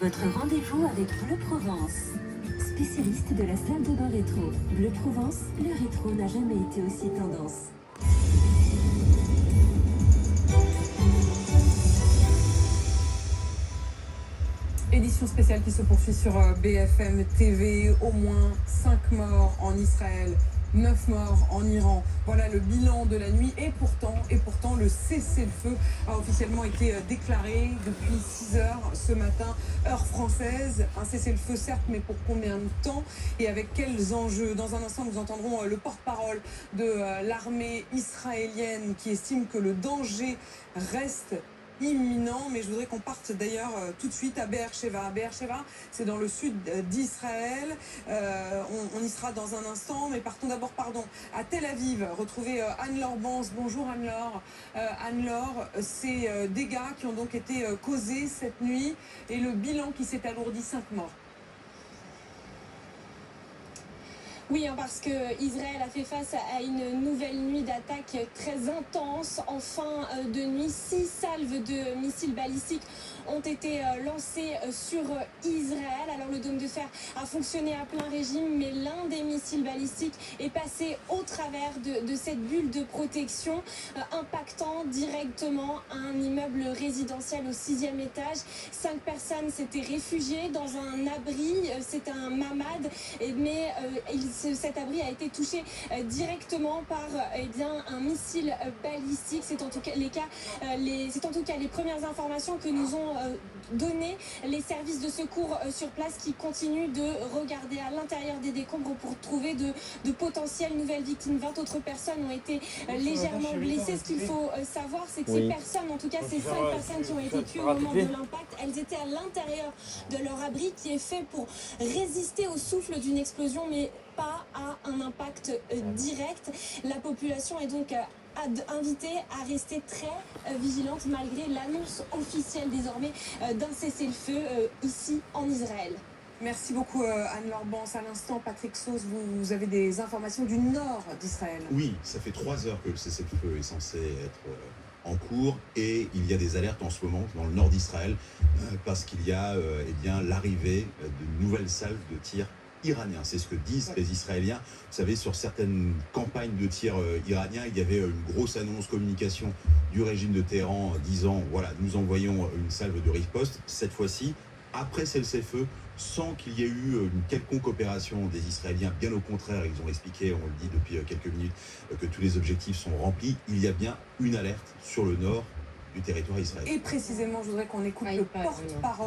Votre rendez-vous avec Bleu Provence, spécialiste de la salle de bain rétro. Bleu Provence, le rétro n'a jamais été aussi tendance. Édition spéciale qui se poursuit sur BFM TV. Au moins 5 morts en Israël, 9 morts en Iran. Voilà le bilan de la nuit. Et pourtant le cessez-le-feu a officiellement été déclaré depuis 6 heures ce matin, heure française. Un cessez-le-feu certes, mais pour combien de temps et avec quels enjeux? Dans un instant, nous entendrons le porte-parole de l'armée israélienne qui estime que le danger reste imminent, mais je voudrais qu'on parte d'ailleurs tout de suite à Be'er-Sheva. Be'er-Sheva, c'est dans le sud d'Israël. On y sera dans un instant, mais partons d'abord, à Tel Aviv. Retrouver Anne-Laure Bans. Bonjour Anne-Laure. Anne-Laure, ces dégâts qui ont donc été causés cette nuit et le bilan qui s'est alourdi, 5 morts. Oui, parce que Israël a fait face à une nouvelle nuit d'attaques très intense. En fin de nuit, 6 salves de missiles balistiques ont été lancées sur Israël. Alors le dôme de fer a fonctionné à plein régime, mais l'un des missiles balistiques est passé au travers de cette bulle de protection, impactant directement un immeuble résidentiel au 6e étage. 5 personnes s'étaient réfugiées dans un abri, c'est un mamad, mais cet abri a été touché directement par un missile balistique. C'est en tout cas les premières informations que nous ont données les services de secours sur place, qui continuent de regarder à l'intérieur des décombres pour trouver de potentielles nouvelles victimes. 20 autres personnes ont été légèrement blessées. Ce qu'il faut savoir, c'est que ces personnes, en tout cas ces 5 personnes qui ont été tuées au moment de l'impact, elles étaient à l'intérieur de leur abri qui est fait pour résister au souffle d'une explosion, mais pas à un impact direct. La population est donc invitée à rester très vigilante malgré l'annonce officielle désormais d'un cessez-le-feu ici en Israël. Merci beaucoup Anne-Laure Bans. À l'instant, Patrick Sauce, vous avez des informations du nord d'Israël. Oui, ça fait 3 heures que le cessez-le-feu est censé être en cours et il y a des alertes en ce moment dans le nord d'Israël parce qu'il y a l'arrivée de nouvelles salves de tirs iraniens. C'est ce que disent les Israéliens. Vous savez, sur certaines campagnes de tir iraniens, il y avait une grosse annonce communication du régime de Téhéran disant voilà, nous envoyons une salve de riposte. Cette fois-ci, après cessez-le-feu, sans qu'il y ait eu une quelconque opération des Israéliens. Bien au contraire, ils ont expliqué, on le dit depuis quelques minutes, que tous les objectifs sont remplis. Il y a bien une alerte sur le nord du territoire israélien. Et précisément, je voudrais qu'on écoute le porte-parole